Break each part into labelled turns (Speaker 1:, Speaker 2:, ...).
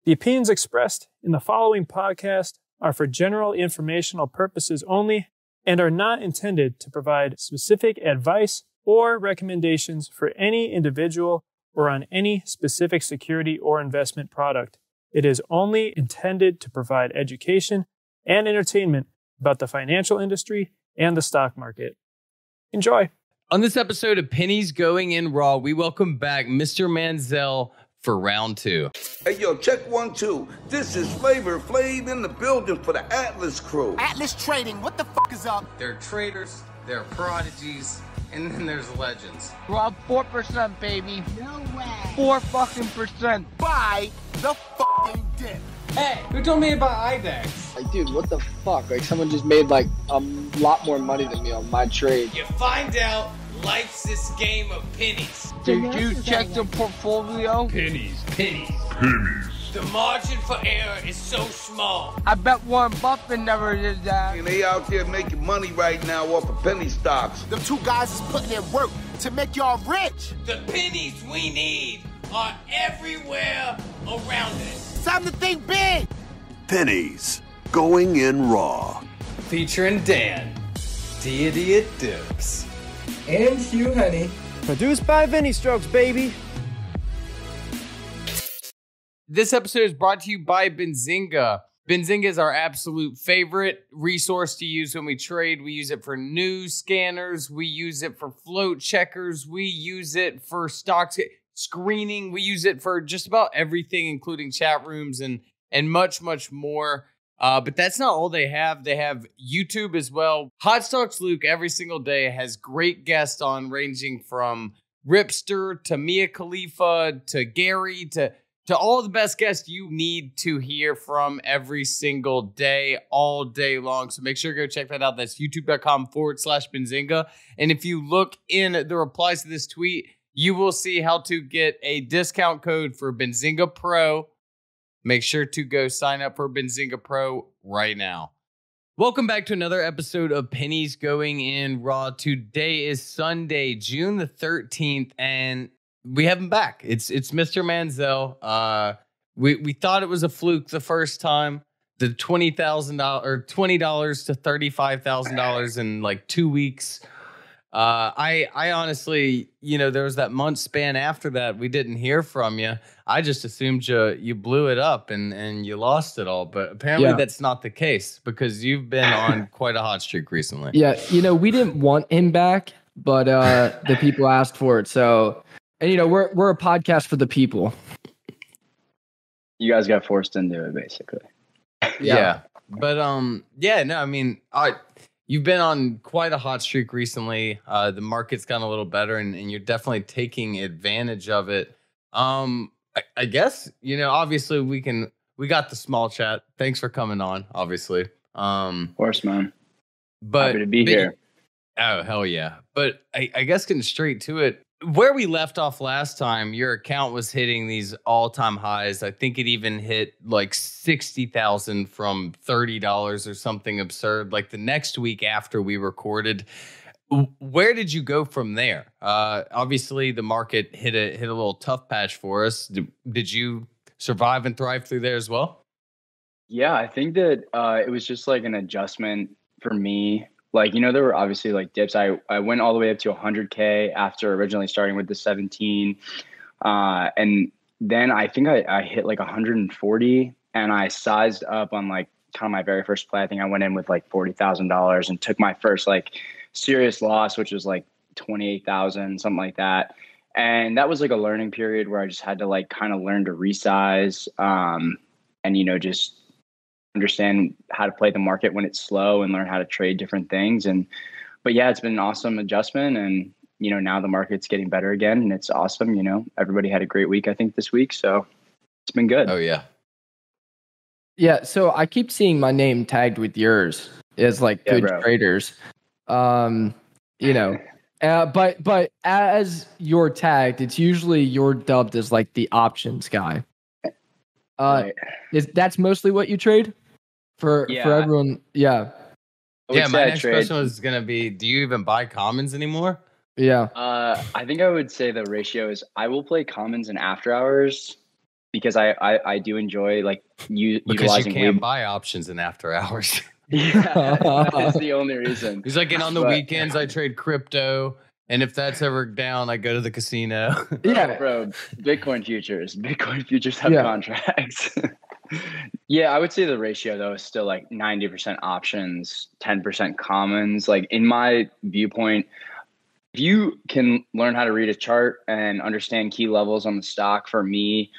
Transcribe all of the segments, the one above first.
Speaker 1: The opinions expressed in the following podcast are for general informational purposes only and are not intended to provide specific advice or recommendations for any individual or on any specific security or investment product. It is only intended to provide education and entertainment about the financial industry and the stock market. Enjoy.
Speaker 2: On this episode of Pennies Going in Raw, we welcome back Mr. Manziel for round two.
Speaker 3: Hey, yo, check 1, 2. This is Flavor Flav in the building for the Atlas crew.
Speaker 4: Atlas Trading, what the fuck is up?
Speaker 2: There are traders, there are prodigies, and then there's legends.
Speaker 4: We're up 4%, baby. No way. 4 fucking percent. Buy the fucking dip.
Speaker 2: Hey, who told me about IDEX?
Speaker 5: Like, dude, what the fuck? Like, someone just made, like, a lot more money than me on my trade.
Speaker 2: You find out life's this game of pennies.
Speaker 4: Did you check the portfolio?
Speaker 2: Pennies. The margin for error is so small.
Speaker 4: I bet Warren Buffett never did that.
Speaker 3: And they out there making money right now off of penny stocks.
Speaker 4: Them two guys is putting in work to make y'all rich.
Speaker 2: The pennies we need are everywhere around us.
Speaker 4: Time to think big.
Speaker 6: Pennies Going in Raw.
Speaker 2: Featuring Dan, Deity at Dukes.
Speaker 7: And Hugh Honey.
Speaker 1: Produced by Vinny Strokes, baby.
Speaker 2: This episode is brought to you by Benzinga. Benzinga is our absolute favorite resource to use when we trade. We use it for news scanners. We use it for float checkers. We use it for stock screening. We use it for just about everything, including chat rooms and much, much more. But that's not all they have. They have YouTube as well. Hot Stocks Luke every single day has great guests on, ranging from Ripster to Mia Khalifa to Gary to all the best guests you need to hear from every single day, all day long. So make sure to go check that out. That's youtube.com/Benzinga. And if you look in the replies to this tweet, you will see how to get a discount code for Benzinga Pro. Make sure to go sign up for Benzinga Pro right now. Welcome back to another episode of Pennies Going in Raw. Today is Sunday, June the 13th, and we have him back. It's Mr. Manziel. We thought it was a fluke the first time. The $20,000 or $20 to $35,000 in like 2 weeks. I honestly, there was that month span after that we didn't hear from you. I just assumed you blew it up and you lost it all. But apparently that's not the case because you've been on quite a hot streak recently.
Speaker 7: Yeah, we didn't want him back, but the people asked for it. So, and we're a podcast for the people.
Speaker 5: You guys got forced into it, basically.
Speaker 2: Yeah. But you've been on quite a hot streak recently. The market's gotten a little better, and you're definitely taking advantage of it. I guess, obviously we got the small chat. Thanks for coming on, obviously.
Speaker 5: Of course, man.
Speaker 2: But
Speaker 5: happy to be here.
Speaker 2: Oh, hell yeah. But I guess getting straight to it, where we left off last time, your account was hitting these all-time highs. I think it even hit like 60,000 from $30 or something absurd. Like the next week after we recorded, where did you go from there? Obviously, the market hit a little tough patch for us. Did you survive and thrive through there as well?
Speaker 5: Yeah, I think that it was just like an adjustment for me. Like, there were obviously like dips. I went all the way up to 100K after originally starting with the 17. And then I think I hit like 140 and I sized up on like kind of my very first play. I think I went in with like $40,000 and took my first like serious loss, which was like 28,000, something like that. And that was like a learning period where I just had to like kind of learn to resize and, just understand how to play the market when it's slow and learn how to trade different things. But yeah, it's been an awesome adjustment. And, now the market's getting better again and it's awesome. Everybody had a great week, I think, this week. So it's been good.
Speaker 2: Oh, yeah.
Speaker 7: Yeah. So I keep seeing my name tagged with yours as like good traders. But as you're tagged, it's usually you're dubbed as like the options guy.
Speaker 5: Right.
Speaker 7: That's mostly what you trade for everyone. Yeah.
Speaker 2: Yeah. My next question was going to be, do you even buy commons anymore?
Speaker 7: Yeah.
Speaker 5: I think I would say the ratio is I will play commons in after hours because I do enjoy like utilizing.
Speaker 2: You can't buy options in after hours.
Speaker 5: Yeah, that is the only reason.
Speaker 2: He's like, and on the weekends I trade crypto, and if that's ever down, I go to the casino.
Speaker 5: Yeah, bro. Bitcoin futures have contracts. Yeah, I would say the ratio though is still like 90% options, 10% commons. Like in my viewpoint, if you can learn how to read a chart and understand key levels on the stock, for me,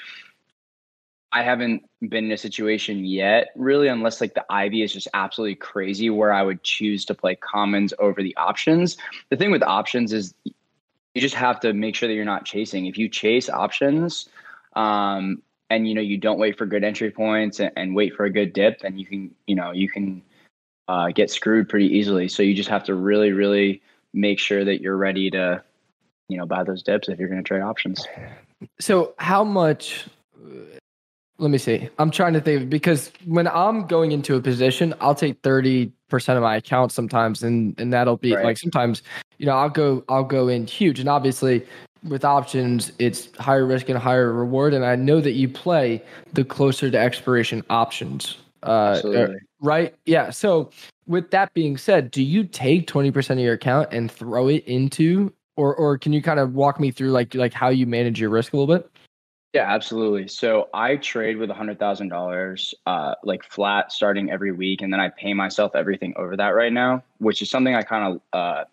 Speaker 5: I haven't been in a situation yet, really, unless like the IV is just absolutely crazy, where I would choose to play commons over the options. The thing with options is you just have to make sure that you're not chasing. If you chase options, and you don't wait for good entry points and wait for a good dip, then you can get screwed pretty easily. So you just have to really, really make sure that you're ready to, buy those dips if you're going to trade options.
Speaker 7: So how much? Let me see. I'm trying to think, because when I'm going into a position, I'll take 30% of my account sometimes, and that'll be like sometimes, I'll go in huge, and obviously with options, it's higher risk and higher reward, and I know that you play the closer to expiration options.
Speaker 5: Absolutely.
Speaker 7: Right? Yeah. So with that being said, do you take 20% of your account and throw it into, or can you kind of walk me through like how you manage your risk a little bit?
Speaker 5: Yeah, absolutely. So I trade with $100,000, like flat starting every week. And then I pay myself everything over that right now, which is something I kind of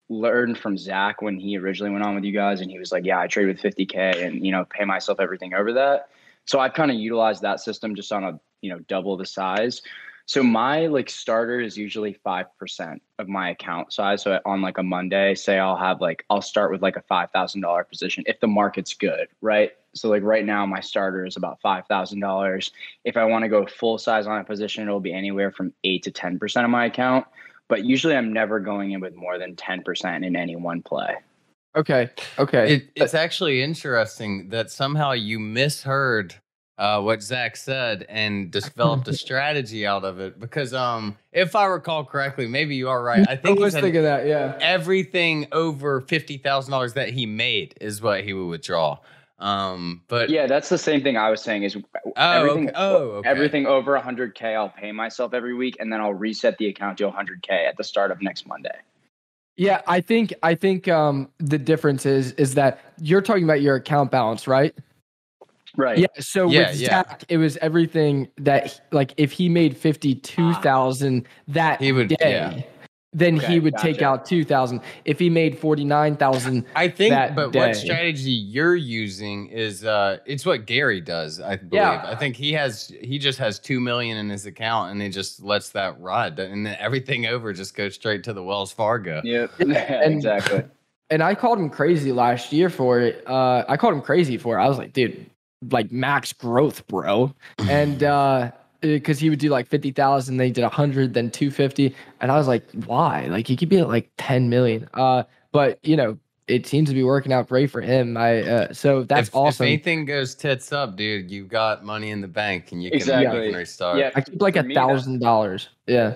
Speaker 5: learned from Zach when he originally went on with you guys. And he was like, yeah, I trade with 50K and, pay myself everything over that. So I've kind of utilized that system just on a, double the size. So my like starter is usually 5% of my account size. So on like a Monday, say I'll start with like a $5,000 position if the market's good, right? So like right now, my starter is about $5,000. If I want to go full size on a position, it'll be anywhere from 8 to 10% of my account. But usually I'm never going in with more than 10% in any one play.
Speaker 7: Okay.
Speaker 2: It's actually interesting that somehow you misheard what Zach said and developed a strategy out of it. Because if I recall correctly, maybe you are right. I think
Speaker 7: I was thinking that, yeah.
Speaker 2: Everything over $50,000 that he made is what he would withdraw. But
Speaker 5: yeah, that's the same thing I was saying is everything over 100K, I'll pay myself every week, and then I'll reset the account to 100K at the start of next Monday.
Speaker 7: Yeah, I think the difference is that you're talking about your account balance, right?
Speaker 5: Right.
Speaker 7: Yeah. So with Zach, it was everything that like if he made 52,000 that day, then he would take out 2,000. If he made 49,000,
Speaker 2: I think. What strategy you're using is it's what Gary does. I believe.
Speaker 7: Yeah.
Speaker 2: I think he just has 2 million in his account and he just lets that ride, and then everything over just goes straight to the Wells Fargo.
Speaker 5: Yep. Exactly.
Speaker 7: And I called him crazy last year for it. I was like, dude, like max growth, bro. And because he would do like 50,000, then he did 100, then 250, and I was like, why? Like he could be at like 10 million. But it seems to be working out great for him. So that's awesome.
Speaker 2: If anything goes tits up, dude, you've got money in the bank and you can restart.
Speaker 5: Yeah,
Speaker 7: I keep like $1,000. Yeah.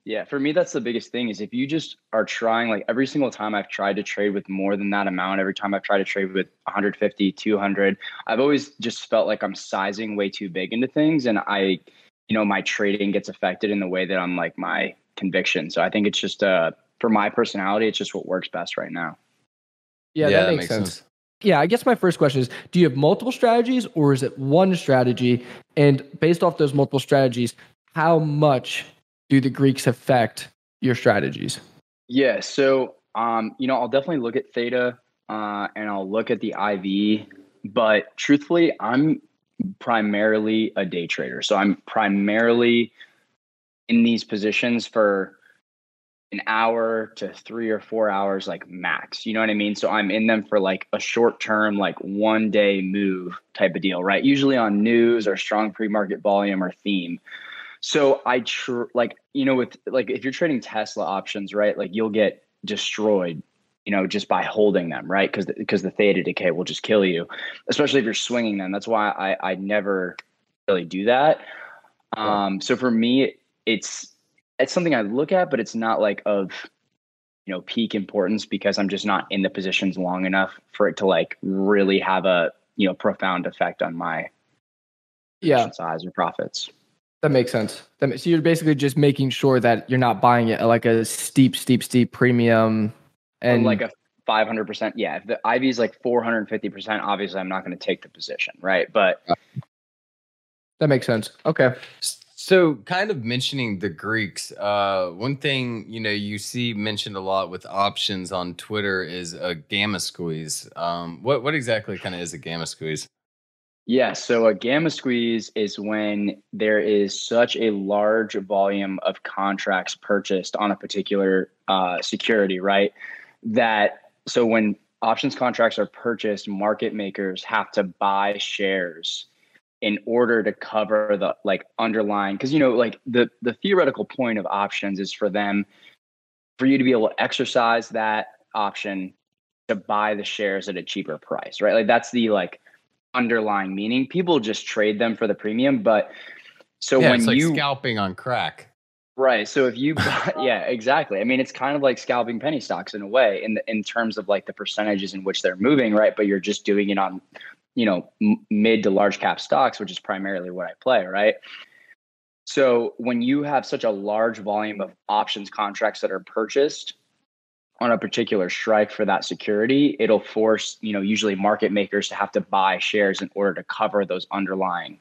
Speaker 5: Yeah, for me, that's the biggest thing is if you just are trying, like every single time I've tried to trade with more than that amount, every time I've tried to trade with 150, 200, I've always just felt like I'm sizing way too big into things. And my trading gets affected in the way that I'm like my conviction. So I think it's just, for my personality, it's just what works best right now.
Speaker 7: Yeah, that makes sense. Yeah, I guess my first question is, do you have multiple strategies or is it one strategy? And based off those multiple strategies, how much do the Greeks affect your strategies?
Speaker 5: Yeah, so I'll definitely look at theta and I'll look at the IV, but truthfully, I'm primarily a day trader. So I'm primarily in these positions for an hour to 3 or 4 hours, like max. You know what I mean? So I'm in them for like a short term, like 1 day move type of deal, right? Usually on news or strong pre-market volume or theme. So with like if you're trading Tesla options, right? Like you'll get destroyed, just by holding them, right? Because the theta decay will just kill you, especially if you're swinging them. That's why I never really do that. So for me, it's something I look at, but it's not like of peak importance because I'm just not in the positions long enough for it to like really have a profound effect on my position size or profits.
Speaker 7: That makes sense. So you're basically just making sure that you're not buying it at like a steep premium, and
Speaker 5: like a 500%. Yeah, if the IV is like 450%, obviously I'm not going to take the position, right? But
Speaker 7: that makes sense. Okay.
Speaker 2: So, kind of mentioning the Greeks, one thing you see mentioned a lot with options on Twitter is a gamma squeeze. What exactly kind of is a gamma squeeze?
Speaker 5: Yeah, so a gamma squeeze is when there is such a large volume of contracts purchased on a particular security, right? So when options contracts are purchased, market makers have to buy shares in order to cover the underlying, because the theoretical point of options is for you to be able to exercise that option to buy the shares at a cheaper price, right? Like that's the underlying meaning. People just trade them for the premium, but when
Speaker 2: it's like scalping on crack.
Speaker 5: Right. So if you buy, yeah, exactly. I mean, it's kind of like scalping penny stocks in a way, in terms of like the percentages in which they're moving, right? But you're just doing it on, mid to large cap stocks, which is primarily what I play, right? So when you have such a large volume of options contracts that are purchased on a particular strike for that security, it'll force, usually market makers to have to buy shares in order to cover those underlying,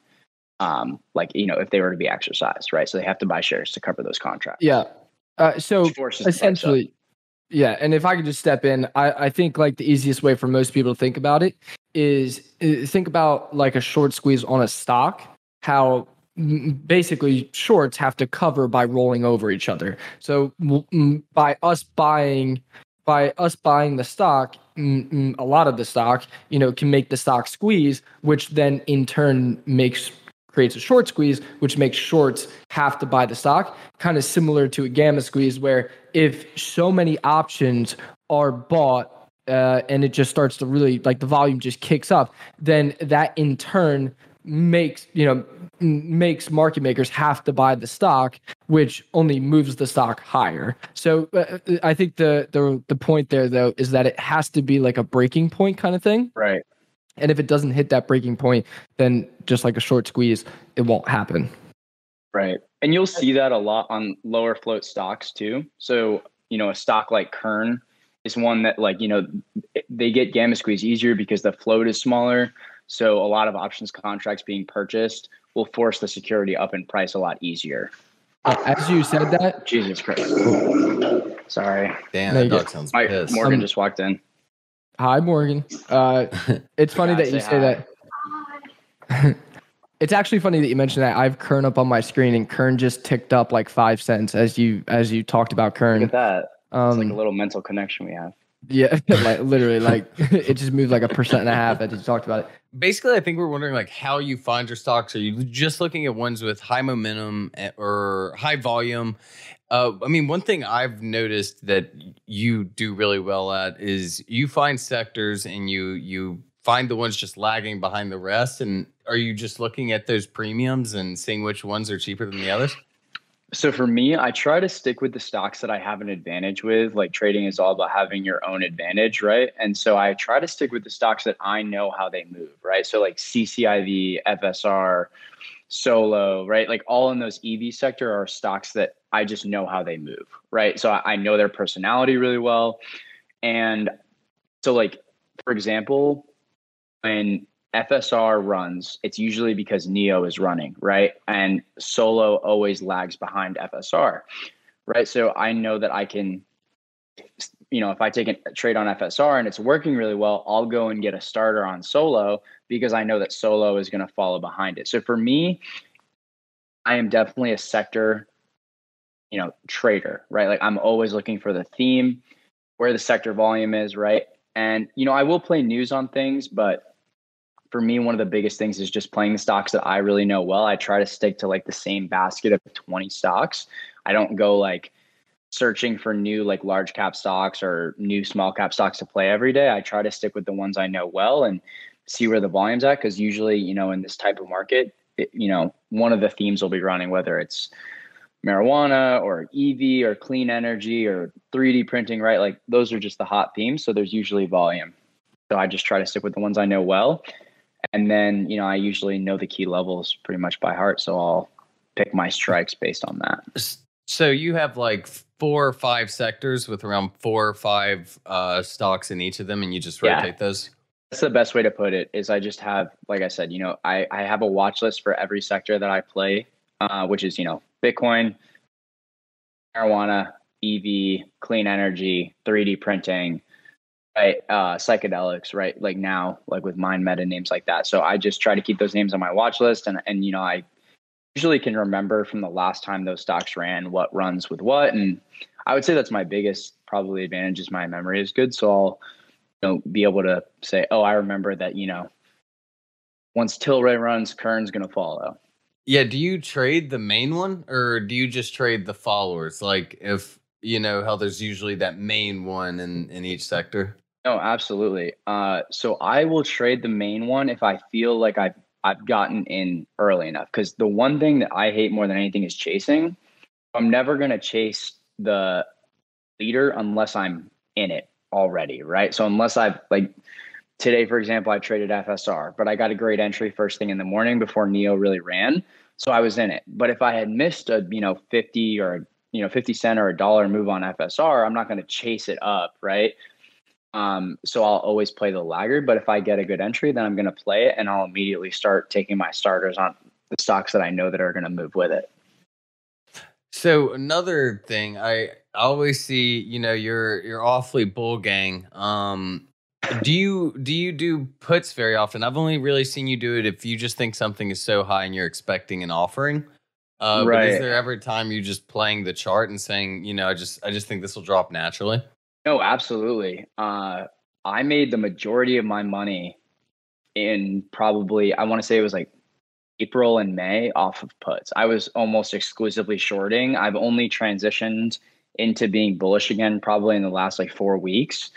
Speaker 5: if they were to be exercised, right? So they have to buy shares to cover those contracts.
Speaker 7: Yeah. So essentially, yeah. And if I could just step in, I think like the easiest way for most people to think about it is think about like a short squeeze on a stock, how basically shorts have to cover by rolling over each other. So by us buying the stock, a lot of the stock, can make the stock squeeze, which then in turn creates a short squeeze, which makes shorts have to buy the stock. Kind of similar to a gamma squeeze, where if so many options are bought and it just starts to really the volume just kicks up, then that in turn makes market makers have to buy the stock, which only moves the stock higher. So I think the point there though is that it has to be like a breaking point kind of thing,
Speaker 5: right?
Speaker 7: And if it doesn't hit that breaking point, then just like a short squeeze, it won't happen.
Speaker 5: Right. And you'll see that a lot on lower float stocks too. So a stock like Kern is one that they get gamma squeeze easier because the float is smaller. So a lot of options contracts being purchased will force the security up in price a lot easier.
Speaker 7: As you said that,
Speaker 5: Jesus Christ. Sorry.
Speaker 2: Damn, that dog sounds pissed.
Speaker 5: Morgan just walked in.
Speaker 7: Hi, Morgan. It's funny that you say that. It's actually funny that you mentioned that. I have Kern up on my screen, and Kern just ticked up like 5 cents as you talked about Kern.
Speaker 5: Look at that. It's like a little mental connection we have.
Speaker 7: Yeah, literally, it just moved like 1.5% as you talked about it.
Speaker 2: Basically, I think we're wondering how you find your stocks. Are you just looking at ones with high momentum or high volume? One thing I've noticed that you do really well at is you find sectors and you find the ones just lagging behind the rest. And are you just looking at those premiums and seeing which ones are cheaper than the others?
Speaker 5: So for me, I try to stick with the stocks that I have an advantage with. Like trading is all about having your own advantage, right? And so I try to stick with the stocks that I know how they move, right? So like CCIV, FSR, Solo, right? Like all in those EV sector are stocks that I just know how they move, right? So I know their personality really well. And so for example, when FSR runs, it's usually because NEO is running, right? And Solo always lags behind FSR, right? So I know that I can, if I take a trade on FSR and it's working really well, I'll go and get a starter on Solo because I know that Solo is going to follow behind it. So for me, I am definitely a sector, trader, right? Like I'm always looking for the theme, where the sector volume is, right? And, I will play news on things, but for me, one of the biggest things is just playing the stocks that I really know well. I try to stick to the same basket of 20 stocks. I don't go searching for new large cap stocks or new small cap stocks to play every day. I try to stick with the ones I know well and see where the volume's at. Because usually, in this type of market, one of the themes will be running, whether it's marijuana or EV or clean energy or 3D printing, right? Those are just the hot themes. So there's usually volume. So I just try to stick with the ones I know well. And then, I usually know the key levels pretty much by heart. So I'll pick my strikes based on that.
Speaker 2: So you have like 4 or 5 sectors with around 4 or 5 stocks in each of them, and you just rotate those?
Speaker 5: That's the best way to put it is I just have, like I said, I have a watch list for every sector that I play, which is, Bitcoin, marijuana, EV, clean energy, 3D printing, right? Psychedelics, right? Like now, like with Mind Meta, names like that. So I just try to keep those names on my watch list. And I usually can remember from the last time those stocks ran what runs with what. And I would say that's my biggest probably advantage is my memory is good. So I'll, be able to say, oh, I remember that, once Tilray runs, Kern's going to follow.
Speaker 2: Yeah. Do you trade the main one or do you just trade the followers? Like if, how there's usually that main one in each sector?
Speaker 5: No, absolutely. So I will trade the main one if I feel like I've gotten in early enough. Because the one thing that I hate more than anything is chasing. I'm never going to chase the leader unless I'm in it already, right? So unless I've like today, for example, I traded FSR, but I got a great entry first thing in the morning before Neo really ran. So I was in it. But if I had missed a, 50 or, 50 cent or $1 move on FSR, I'm not going to chase it up, right? So I'll always play the laggard, but if I get a good entry, then I'm going to play it and I'll immediately start taking my starters on the stocks that I know that are going to move with it.
Speaker 2: So another thing, I always see, you're awfully bull gang. Do you do puts very often? I've only really seen you do it if you just think something is so high and you're expecting an offering.
Speaker 5: Right.
Speaker 2: But is there ever time you just playing the chart and saying, I just think this will drop naturally?
Speaker 5: No, absolutely. I made the majority of my money in probably, I want to say it was like April and May off of puts. I was almost exclusively shorting. I've only transitioned into being bullish again probably in the last like 4 weeks.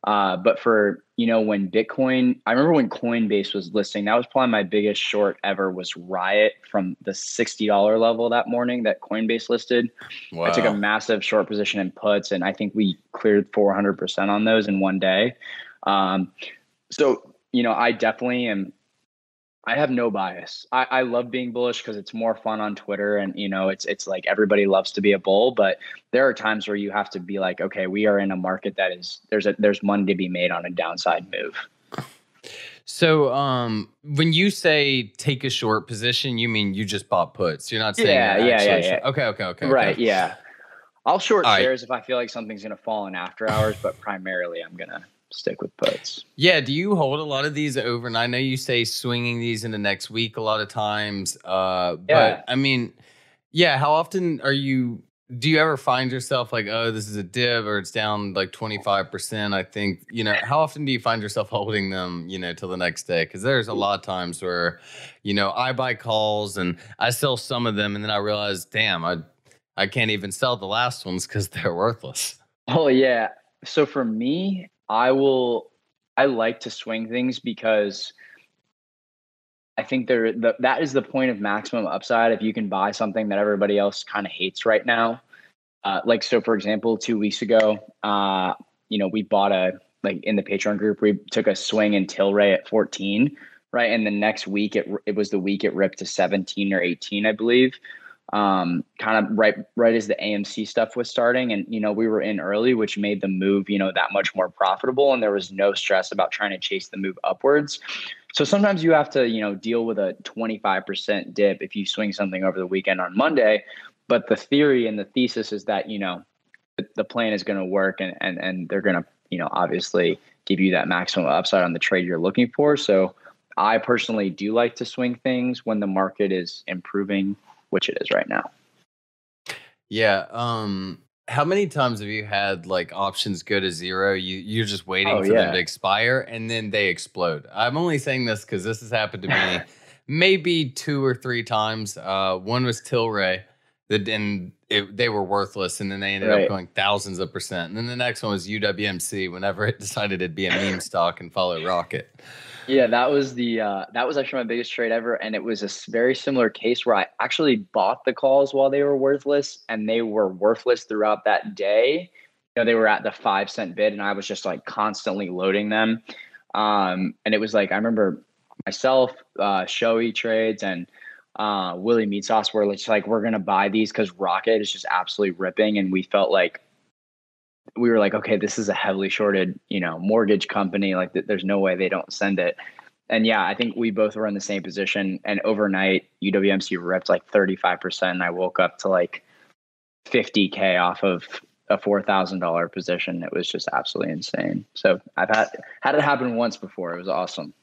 Speaker 5: But for, when Bitcoin, I remember when Coinbase was listing, that was probably my biggest short ever was Riot from the $60 level that morning that Coinbase listed.
Speaker 2: Wow.
Speaker 5: I took a massive short position in puts and I think we cleared 400% on those in one day. So, I definitely am. I have no bias. I love being bullish because it's more fun on Twitter and, it's like everybody loves to be a bull, but there are times where you have to be like, okay, we are in a market that is, there's money to be made on a downside move.
Speaker 2: So when you say take a short position, you mean you just bought puts. You're not saying
Speaker 5: Yeah.
Speaker 2: Okay.
Speaker 5: Right. Yeah. I'll short shares if I feel like something's going to fall in after hours, but primarily I'm going to stick with puts.
Speaker 2: Yeah. Do you hold a lot of these overnight? I know you say swinging these into next week a lot of times. But I mean, how often do you ever find yourself like, oh, this is a dip or it's down like 25%? I think, how often do you find yourself holding them, till the next day? Because there's a lot of times where, I buy calls and I sell some of them and then I realize, damn, I can't even sell the last ones because they're worthless.
Speaker 5: Oh, yeah. So for me, I like to swing things because I think that is the point of maximum upside. If you can buy something that everybody else kind of hates right now, so for example, 2 weeks ago, we bought in the Patreon group, we took a swing in Tilray at 14, right? And the next week it was the week it ripped to 17 or 18, I believe. Kind of right as the AMC stuff was starting and, we were in early, which made the move, that much more profitable. And there was no stress about trying to chase the move upwards. So sometimes you have to, deal with a 25% dip if you swing something over the weekend on Monday. But the theory and the thesis is that, the plan is going to work and they're going to, obviously give you that maximum upside on the trade you're looking for. So I personally do like to swing things when the market is improving, which it is right now.
Speaker 2: Yeah. How many times have you had like options go to zero? You're just waiting for them to expire and then they explode. I'm only saying this because this has happened to me maybe 2 or 3 times. One was Tilray, they were worthless, and then they ended up going thousands of percent. And then the next one was UWMC. Whenever it decided it'd be a meme stock and follow Rocket.
Speaker 5: Yeah, that was actually my biggest trade ever, and it was a very similar case where I actually bought the calls while they were worthless, and they were worthless throughout that day. They were at the 5 cent bid, and I was just like constantly loading them. And it was like I remember myself, Shoei Trades, and Willie Meat Sauce were just like, we're gonna buy these because Rocket is just absolutely ripping, and we felt like we were like, okay, this is a heavily shorted, mortgage company. Like, there's no way they don't send it. And yeah, I think we both were in the same position. And overnight, UWMC ripped like 35%. And I woke up to like 50K off of a $4,000 position. It was just absolutely insane. So I've had it happen once before. It was awesome.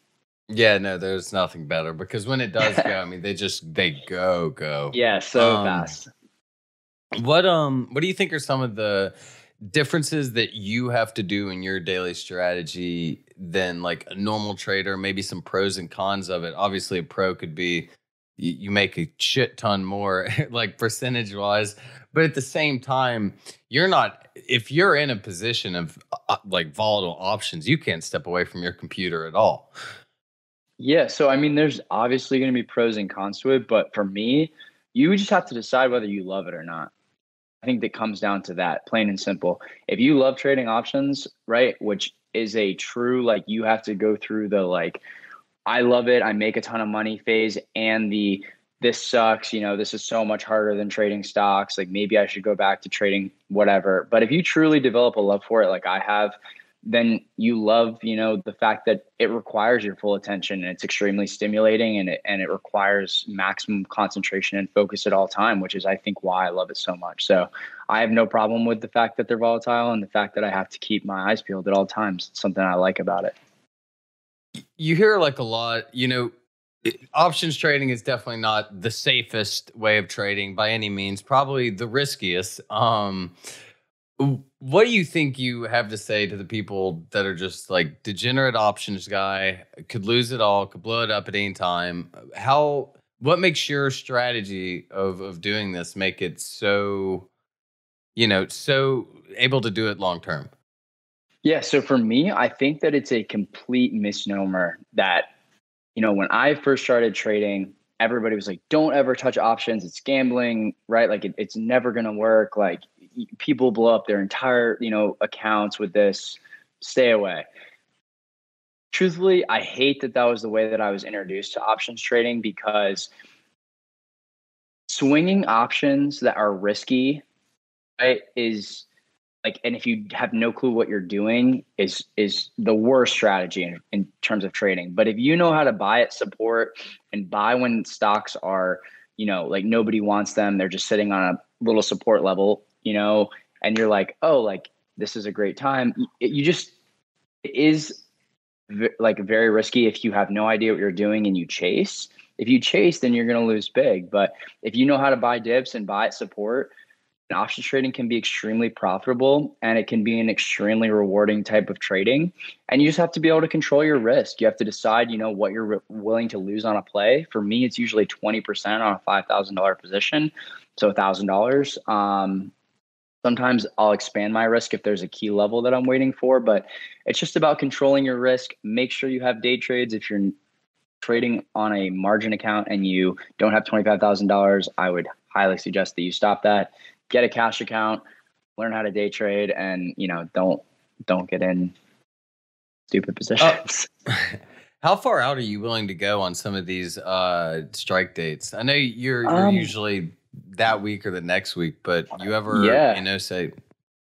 Speaker 2: Yeah, no, there's nothing better because when it does go, I mean, they go.
Speaker 5: Yeah, so fast.
Speaker 2: What do you think are some of the differences that you have to do in your daily strategy than like a normal trader? Maybe some pros and cons of it. Obviously, a pro could be you make a shit ton more, like percentage wise, but at the same time, if you're in a position of like volatile options, you can't step away from your computer at all.
Speaker 5: Yeah, so I mean, there's obviously going to be pros and cons to it, but for me, you just have to decide whether you love it or not. I think that comes down to that, plain and simple. If you love trading options, right, which is a true, like, you have to go through the, like, I love it, I make a ton of money phase, and this sucks, this is so much harder than trading stocks, like, maybe I should go back to trading whatever. But if you truly develop a love for it, like I have, then you love, the fact that it requires your full attention, and it's extremely stimulating, and it requires maximum concentration and focus at all time, which is, I think, why I love it so much. So I have no problem with the fact that they're volatile and the fact that I have to keep my eyes peeled at all times. It's something I like about it.
Speaker 2: You hear like a lot, options trading is definitely not the safest way of trading by any means, probably the riskiest. What do you think you have to say to the people that are just like degenerate options guy, could lose it all, could blow it up at any time? What makes your strategy of doing this make it so, so able to do it long term?
Speaker 5: Yeah. So for me, I think that it's a complete misnomer that, when I first started trading, everybody was like, don't ever touch options. It's gambling, right? Like it's never going to work. Like people blow up their entire, accounts with this. Stay away. Truthfully, I hate that was the way that I was introduced to options trading, because swinging options that are risky, right, is like, and if you have no clue what you're doing, is the worst strategy in terms of trading. But if you know how to buy at support and buy when stocks are, like nobody wants them, they're just sitting on a little support level, and you're like, oh, like this is a great time. It is like very risky if you have no idea what you're doing and you chase. If you chase, then you're going to lose big. But if you know how to buy dips and buy at support, and options trading can be extremely profitable, and it can be an extremely rewarding type of trading. And you just have to be able to control your risk. You have to decide, what you're willing to lose on a play. For me, it's usually 20% on a $5,000 position. So $1,000. Sometimes I'll expand my risk if there's a key level that I'm waiting for, but it's just about controlling your risk. Make sure you have day trades. If you're trading on a margin account and you don't have $25,000, I would highly suggest that you stop that. Get a cash account, learn how to day trade, and don't get in stupid positions.
Speaker 2: How far out are you willing to go on some of these strike dates? I know you're usually that week or the next week, but you ever say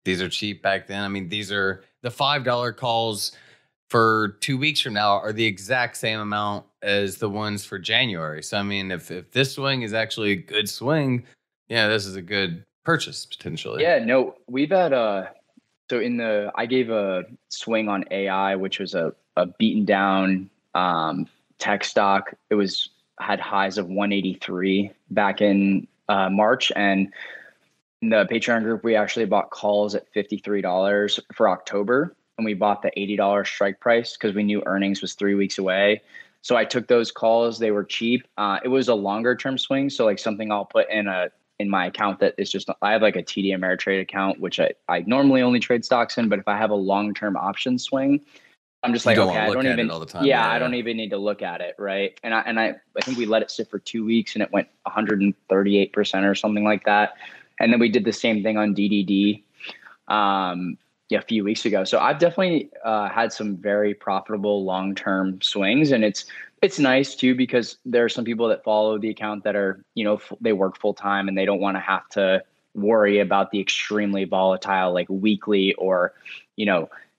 Speaker 2: these are cheap back then? I mean, these are the $5 calls for 2 weeks from now are the exact same amount as the ones for January. So I mean, if this swing is actually a good swing, this is a good purchase potentially.
Speaker 5: Yeah, no, we've had I gave a swing on AI, which was a beaten down tech stock. It had highs of 183 back in March, and in the Patreon group, we actually bought calls at $53 for October, and we bought the $80 strike price because we knew earnings was 3 weeks away. So I took those calls. They were cheap. It was a longer term swing, so like something I'll put in my account that is just, I have like a TD Ameritrade account, which I normally only trade stocks in, but if I have a long-term option swing, I'm just like, okay, I don't even, all the time. I don't even need to look at it. Right. And I think we let it sit for 2 weeks and it went 138% or something like that. And then we did the same thing on DDD. a few weeks ago. So I've definitely had some very profitable long-term swings, and it's nice too because there are some people that follow the account that are, they work full time and they don't want to have to worry about the extremely volatile like weekly or,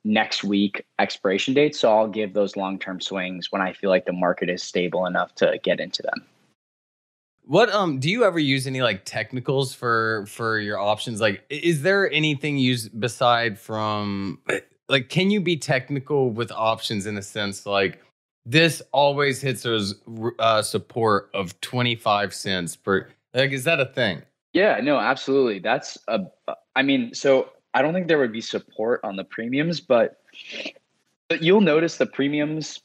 Speaker 5: next week expiration dates. So I'll give those long-term swings when I feel like the market is stable enough to get into them.
Speaker 2: What do you ever use any like technicals for your options? Like, is there anything used beside from like, can you be technical with options in a sense like this always hits those support of 25 cents per, like, is that a thing?
Speaker 5: Yeah, no, absolutely. So I don't think there would be support on the premiums, but you'll notice the premiums.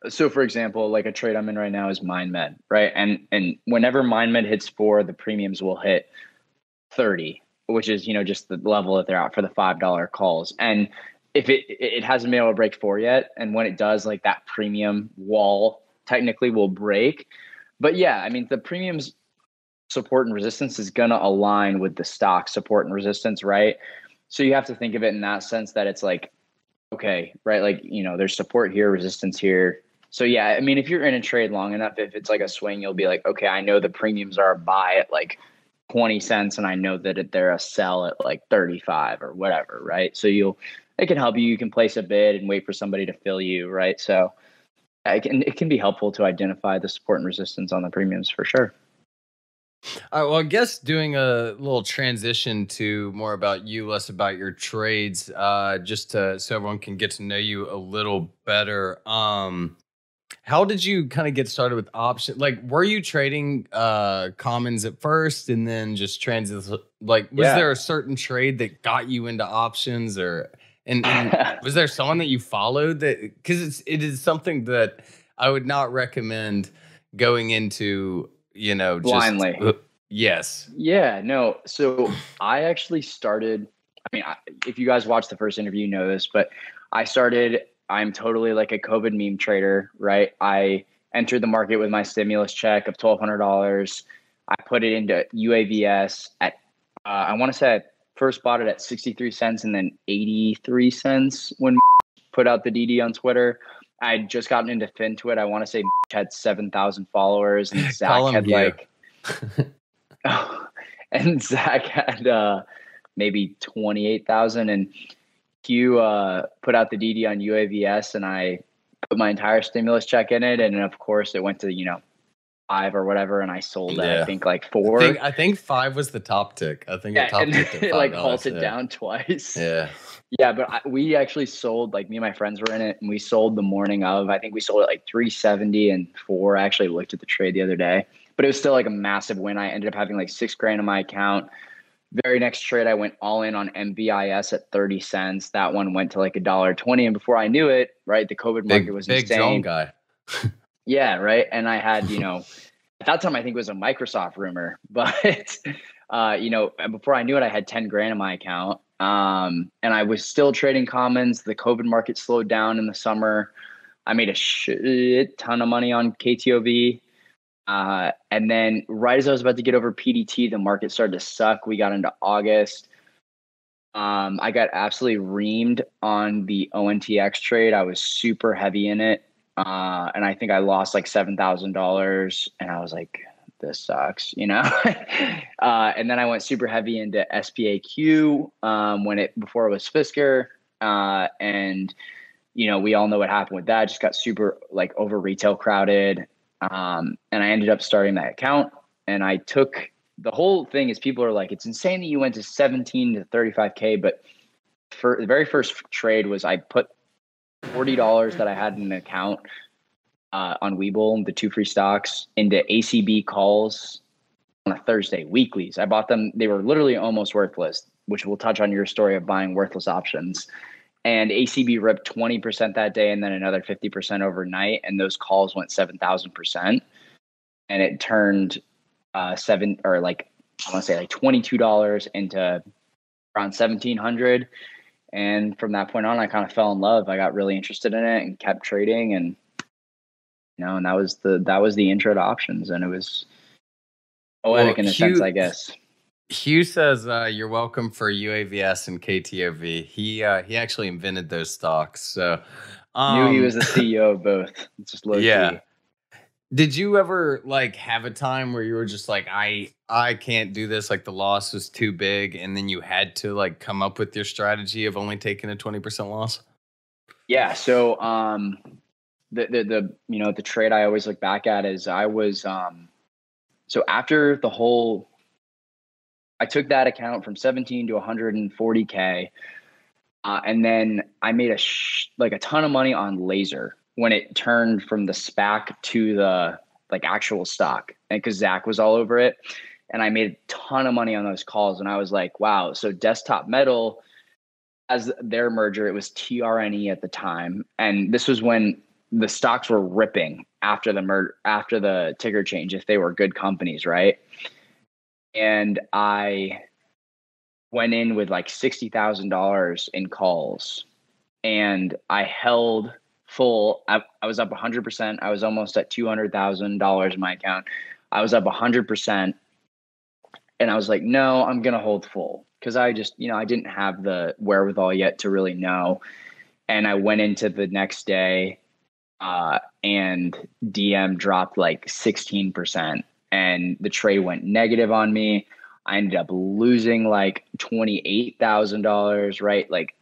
Speaker 5: So for example, like a trade I'm in right now is MindMed, right? And whenever MindMed hits 4, the premiums will hit 30, which is, just the level that they're at for the $5 calls. And if it hasn't been able to break 4 yet, and when it does, like that premium wall technically will break. But yeah, I mean, the premiums support and resistance is going to align with the stock support and resistance, right? So you have to think of it in that sense that it's like, okay, right? Like, there's support here, resistance here. So yeah, I mean, if you're in a trade long enough, if it's like a swing, you'll be like, okay, I know the premiums are a buy at like 20 cents and I know that they're a sell at like 35 or whatever, right? So it can help you. You can place a bid and wait for somebody to fill you, right? So it can be helpful to identify the support and resistance on the premiums for sure.
Speaker 2: All right, well, I guess doing a little transition to more about you, less about your trades, just so everyone can get to know you a little better. How did you kind of get started with options? Like, were you trading commons at first and then just transit? Like, was there a certain trade that got you into options, or and was there someone that you followed that? Because it is something that I would not recommend going into,
Speaker 5: blindly.
Speaker 2: Yes.
Speaker 5: Yeah, no. So I actually started. I mean, if you guys watched the first interview, you know this, but I'm totally like a COVID meme trader, right? I entered the market with my stimulus check of $1,200. I put it into UAVS at, I want to say I first bought it at 63 cents and then 83 cents when put out the DD on Twitter. I had just gotten into FinTwit. I want to say had 7,000 followers and Zach had like, and Zach had maybe 28,000 and Q put out the DD on UAVS and I put my entire stimulus check in it. And of course it went to, 5 or whatever. And I sold it, I think like 4.
Speaker 2: I think 5 was the top tick. I think it top ticked at $5.
Speaker 5: It like halted down twice.
Speaker 2: Yeah.
Speaker 5: Yeah. But we actually sold, like me and my friends were in it and we sold the morning of, I think we sold it like 370 and 4. I actually looked at the trade the other day, but it was still like a massive win. I ended up having like $6,000 in my account. Very next trade, I went all in on MVIS at 30 cents. That one went to like $1.20. And before I knew it, right, the COVID market was
Speaker 2: big
Speaker 5: insane.
Speaker 2: drone guy.
Speaker 5: Yeah, right. And I had, at that time, I think it was a Microsoft rumor. But, before I knew it, I had $10,000 in my account. And I was still trading commons. The COVID market slowed down in the summer. I made a shit ton of money on KTOV. And then right as I was about to get over PDT, the market started to suck. We got into August. I got absolutely reamed on the ONTX trade. I was super heavy in it. And I think I lost like $7,000 and I was like, this sucks, and then I went super heavy into SPAQ, before it was Fisker. And we all know what happened with that. Just got super like over retail crowded. And I ended up starting that account and I took the whole thing is people are like, it's insane that you went to 17 to 35K. But for the very first trade was I put $40 that I had in an account, on Webull, the 2 free stocks, into ACB calls on a Thursday, weeklies. I bought them. They were literally almost worthless, which we'll touch on your story of buying worthless options. And ACB ripped 20% that day and then another 50% overnight. And those calls went 7,000%. And it turned $22 into around 1,700. And from that point on, I kind of fell in love. I got really interested in it and kept trading. And, and that was the intro to options. And it was poetic in a sense, I guess.
Speaker 2: Hugh says you're welcome for UAVS and KTOV. He actually invented those stocks. So
Speaker 5: knew he was the CEO of both. It's just low
Speaker 2: yeah.
Speaker 5: key.
Speaker 2: Did you ever like have a time where you were just like, I can't do this, like the loss was too big, and then you had to like come up with your strategy of only taking a 20% loss?
Speaker 5: Yeah. So the the trade I always look back at is I was so after the whole, I took that account from 17 to 140K. And then I made a ton of money on laser when it turned from the SPAC to the like actual stock, and because Zach was all over it, and I made a ton of money on those calls. And I was like, wow. So Desktop Metal, as their merger, it was TRNE at the time, and this was when the stocks were ripping after the ticker change, if they were good companies, right? And I went in with like $60,000 in calls, and I held full. I was up 100%. I was almost at $200,000 in my account. I was up 100%. And I was like, no, I'm going to hold full, because I just, I didn't have the wherewithal yet to really know. And I went into the next day and DM dropped like 16%, and the trade went negative on me. I ended up losing like $28,000, right? Like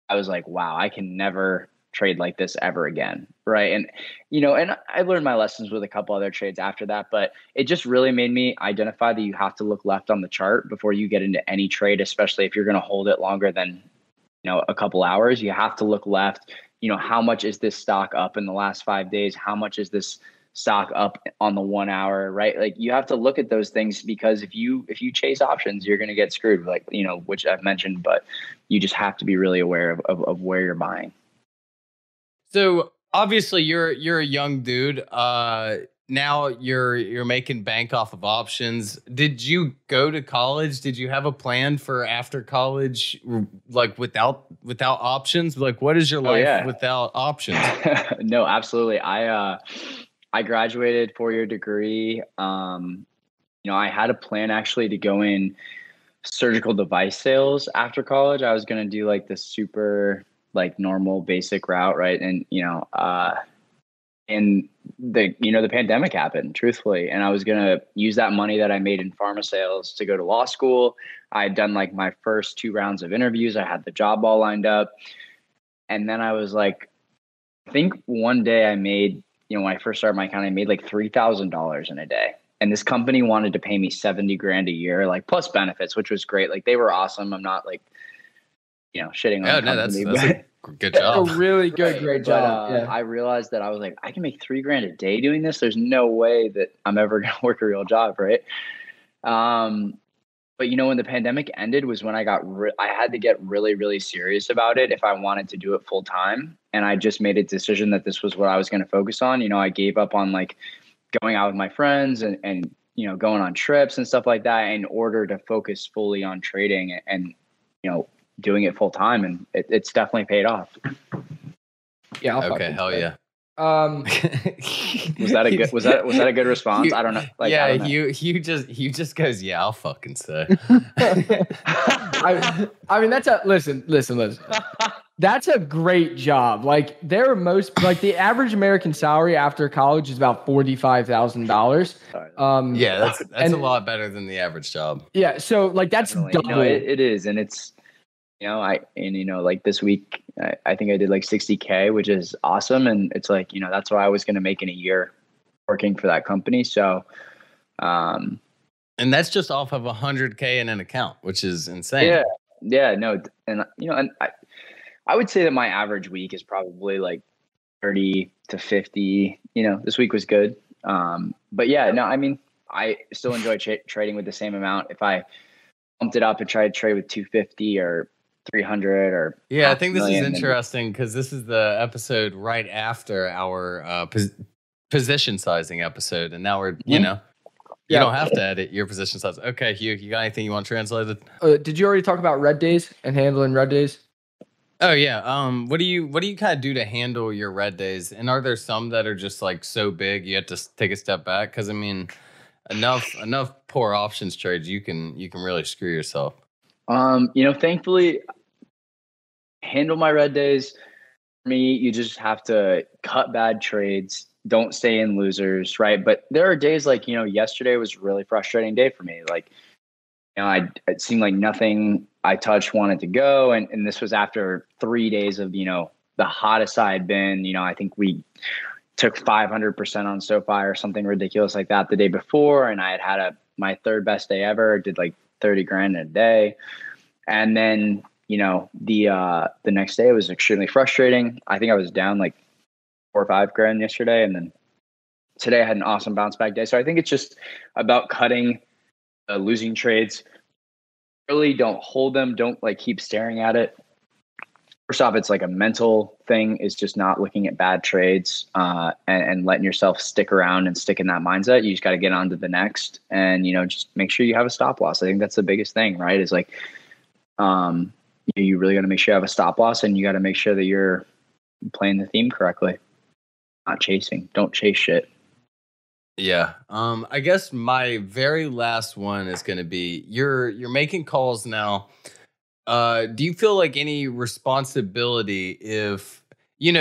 Speaker 5: I was like, wow, I can never trade like this ever again, right? And and I learned my lessons with a couple other trades after that, but it just really made me identify that you have to look left on the chart before you get into any trade, especially if you're going to hold it longer than a couple hours. You have to look left. How much is this stock up in the last 5 days? How much is this stock up on the 1 hour, right? Like you have to look at those things, because if you chase options, you're going to get screwed, like, which I've mentioned, but you just have to be really aware of where you're buying.
Speaker 2: So obviously you're a young dude. Now you're making bank off of options. Did you go to college? Did you have a plan for after college, like without options? Like, what is your life without options?
Speaker 5: No, absolutely. I graduated 4-year degree. I had a plan actually to go in surgical device sales after college. I was going to do like the super like normal basic route, right? And and the pandemic happened, truthfully, and I was going to use that money that I made in pharma sales to go to law school. I had done like my first 2 rounds of interviews. I had the job all lined up. And then I was like, I think one day I made, when I first started my account, I made like $3,000 in a day. And this company wanted to pay me $70,000 a year, like plus benefits, which was great. Like they were awesome. I'm not like, shitting on the company,
Speaker 2: that's a good job.
Speaker 7: A really good, great job.
Speaker 5: But, I realized that I was like, I can make $3,000 a day doing this. There's no way that I'm ever going to work a real job. Right. But when the pandemic ended was when I had to get really, really serious about it if I wanted to do it full time. And I just made a decision that this was what I was going to focus on. I gave up on like going out with my friends and going on trips and stuff like that in order to focus fully on trading and doing it full time. And it's definitely paid off.
Speaker 7: Yeah.
Speaker 2: Okay. Hell yeah.
Speaker 5: Was that a good response? I don't know. Like,
Speaker 2: yeah,
Speaker 5: don't know.
Speaker 2: you just goes, yeah, I'll fucking say.
Speaker 7: I mean, listen. That's a great job. Like the average American salary after college is about $45,000.
Speaker 2: Yeah, that's a lot better than the average job.
Speaker 7: Yeah. So like that's double.
Speaker 5: It is. And it's, like this week, I think I did like 60K, which is awesome. And it's like, that's what I was going to make in a year working for that company. So,
Speaker 2: and that's just off of 100K in an account, which is insane.
Speaker 5: Yeah, no. And, and I would say that my average week is probably like 30 to 50, this week was good. But yeah, no, I mean, I still enjoy trading with the same amount. If I bumped it up and tried to trade with 250 or 300 or
Speaker 2: I think this is interesting because this is the episode right after our position sizing episode, and now we're you don't have to edit your position size. Okay, Hugh, you got anything you want translated?
Speaker 7: Did you already talk about red days and handling red days?
Speaker 2: Oh yeah. What do you kind of do to handle your red days? And are there some that are just like so big you have to take a step back? Because I mean, enough poor options trades. You can really screw yourself.
Speaker 5: Thankfully, handle my red days. For me, you just have to cut bad trades. Don't stay in losers, right? But there are days like, yesterday was a really frustrating day for me. Like, it seemed like nothing I touched wanted to go. And this was after 3 days of, the hottest I had been. I think we took 500% on SoFi or something ridiculous like that the day before. And I had my third best day ever, did like 30 grand in a day. And then, the next day was extremely frustrating. I think I was down like 4 or 5 grand yesterday. And then today I had an awesome bounce back day. So I think it's just about cutting losing trades. Really don't hold them. Don't keep staring at it. First off, it's like a mental thing, is just not looking at bad trades and letting yourself stick around and stick in that mindset. You just got to get on to the next and, just make sure you have a stop loss. I think that's the biggest thing, right? Is like, you really got to make sure you have a stop loss, and you got to make sure that you're playing the theme correctly. Not chasing. Don't chase shit.
Speaker 2: Yeah. I guess my very last one is going to be you're making calls now. Do you feel like any responsibility if,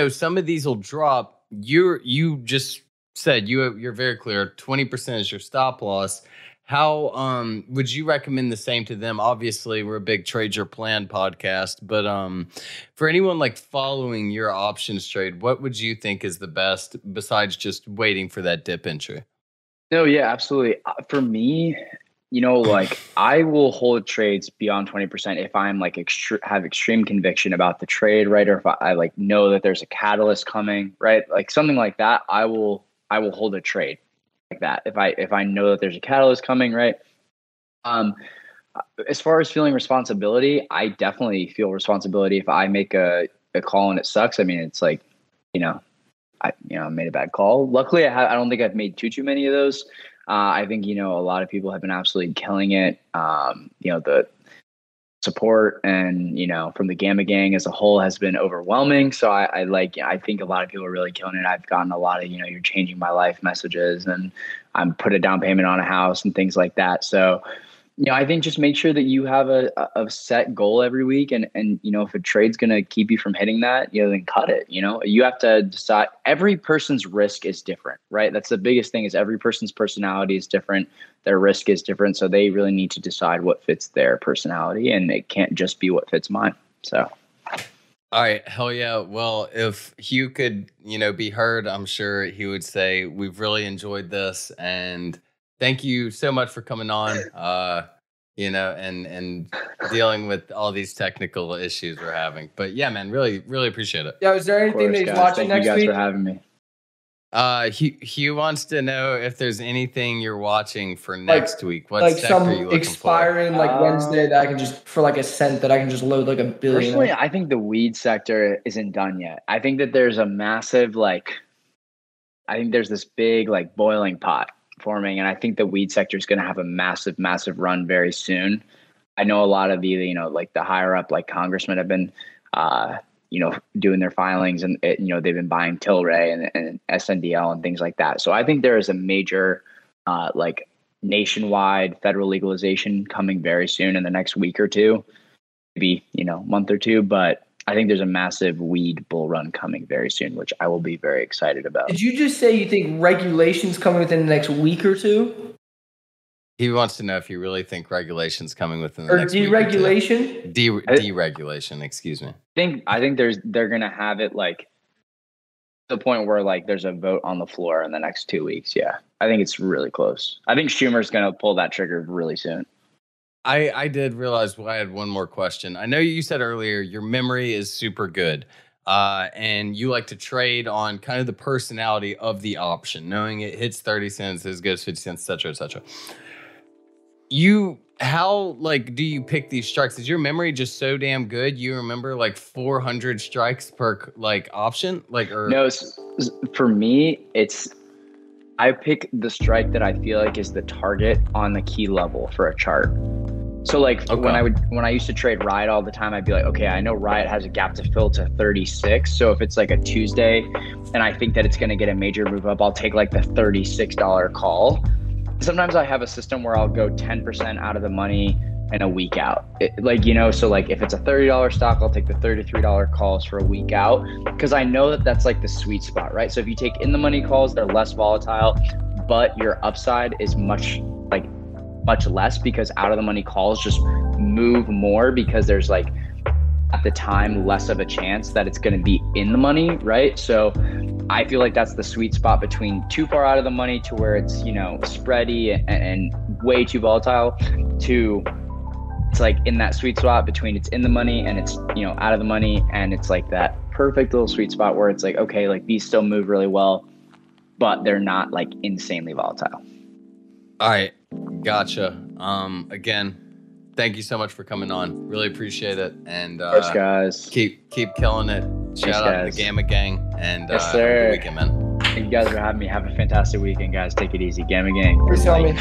Speaker 2: some of these will drop? You just said you're very clear. 20% is your stop loss. How would you recommend the same to them? Obviously, we're a big Trade Your Plan podcast, but for anyone following your options trade, what would you think is the best besides just waiting for that dip entry?
Speaker 5: No, yeah, absolutely. For me, I will hold trades beyond 20% if I'm have extreme conviction about the trade, right? Or if I know that there's a catalyst coming, right? Like something like that, I will hold a trade like that if I know that there's a catalyst coming, right? As far as feeling responsibility, I definitely feel responsibility if I make a call and it sucks. I mean, it's like, I made a bad call. Luckily, I don't think I've made too many of those. I think, a lot of people have been absolutely killing it. The support and, from the Gamma Gang as a whole has been overwhelming. So I think a lot of people are really killing it. I've gotten a lot of, you're changing my life messages, and I'm put a down payment on a house and things like that. So, I think just make sure that you have a set goal every week. And if a trade's going to keep you from hitting that, then cut it. You have to decide. Every person's risk is different, right? That's the biggest thing, is every person's personality is different. Their risk is different. So they really need to decide what fits their personality, and it can't just be what fits mine. So.
Speaker 2: All right. Hell yeah. Well, if Hugh could, be heard, I'm sure he would say, we've really enjoyed this, and thank you so much for coming on, and dealing with all these technical issues we're having. But yeah, man, really, really appreciate it.
Speaker 7: Yeah, is there anything that he's watching next week?
Speaker 5: Thank you guys for having me.
Speaker 2: Hugh wants to know if there's anything you're watching for next week. What sector
Speaker 7: some
Speaker 2: are you looking
Speaker 7: expiring
Speaker 2: for?
Speaker 7: Wednesday that I can just, for a cent, that I can just load $1 billion.
Speaker 5: Personally, I think the weed sector isn't done yet. I think that there's a massive I think there's this big boiling pot forming, and I think the weed sector is going to have a massive run very soon. I know a lot of the the higher up congressmen have been doing their filings, and they've been buying Tilray and SNDL and things like that. So I think there is a major nationwide federal legalization coming very soon in the next week or two, maybe month or two. But I think there's a massive weed bull run coming very soon, which I will be very excited about.
Speaker 7: Did you just say you think regulations coming within the next week or two?
Speaker 2: He wants to know if you really think regulation's coming within the next
Speaker 7: deregulation?
Speaker 2: Week or two. Deregulation, excuse me.
Speaker 5: I think they're gonna have it to the point where there's a vote on the floor in the next 2 weeks. Yeah, I think it's really close. I think Schumer's gonna pull that trigger really soon.
Speaker 2: I did realize I had one more question. I know you said earlier your memory is super good, and you like to trade on kind of the personality of the option, knowing it hits 30 cents, as good as 50 cents, et cetera, et cetera. How do you pick these strikes? Is your memory just so damn good you remember 400 strikes per option?
Speaker 5: No, for me, I pick the strike that I feel is the target on the key level for a chart. So okay. when I used to trade Riot all the time, I'd be okay, I know Riot has a gap to fill to 36. So if it's a Tuesday and I think that it's going to get a major move up, I'll take the $36 call. sometimes I have a system where I'll go 10% out of the money and a week out. So like if it's a $30 stock, I'll take the $33 calls for a week out, because I know that that's like the sweet spot, right? So if you take in the money calls, they're less volatile, but your upside is much less, because out of the money calls just move more, because there's like at the time less of a chance that it's going to be in the money, right? So I feel like that's the sweet spot between too far out of the money to where it's, spready and way too volatile, to it's like in that sweet spot between it's in the money and it's, out of the money. And it's like that perfect little sweet spot where it's like, okay, like these still move really well, but they're not like insanely volatile.
Speaker 2: All right. Gotcha. Again, thank you so much for coming on. Really appreciate it. And
Speaker 5: of course, guys.
Speaker 2: Keep killing it. Shout out to the Gamma Gang. And
Speaker 5: yes,
Speaker 2: Have
Speaker 5: sir.
Speaker 2: a good weekend, man.
Speaker 5: Thank you guys for having me. Have a fantastic weekend, guys. Take it easy. Gamma Gang.
Speaker 7: Please tell me.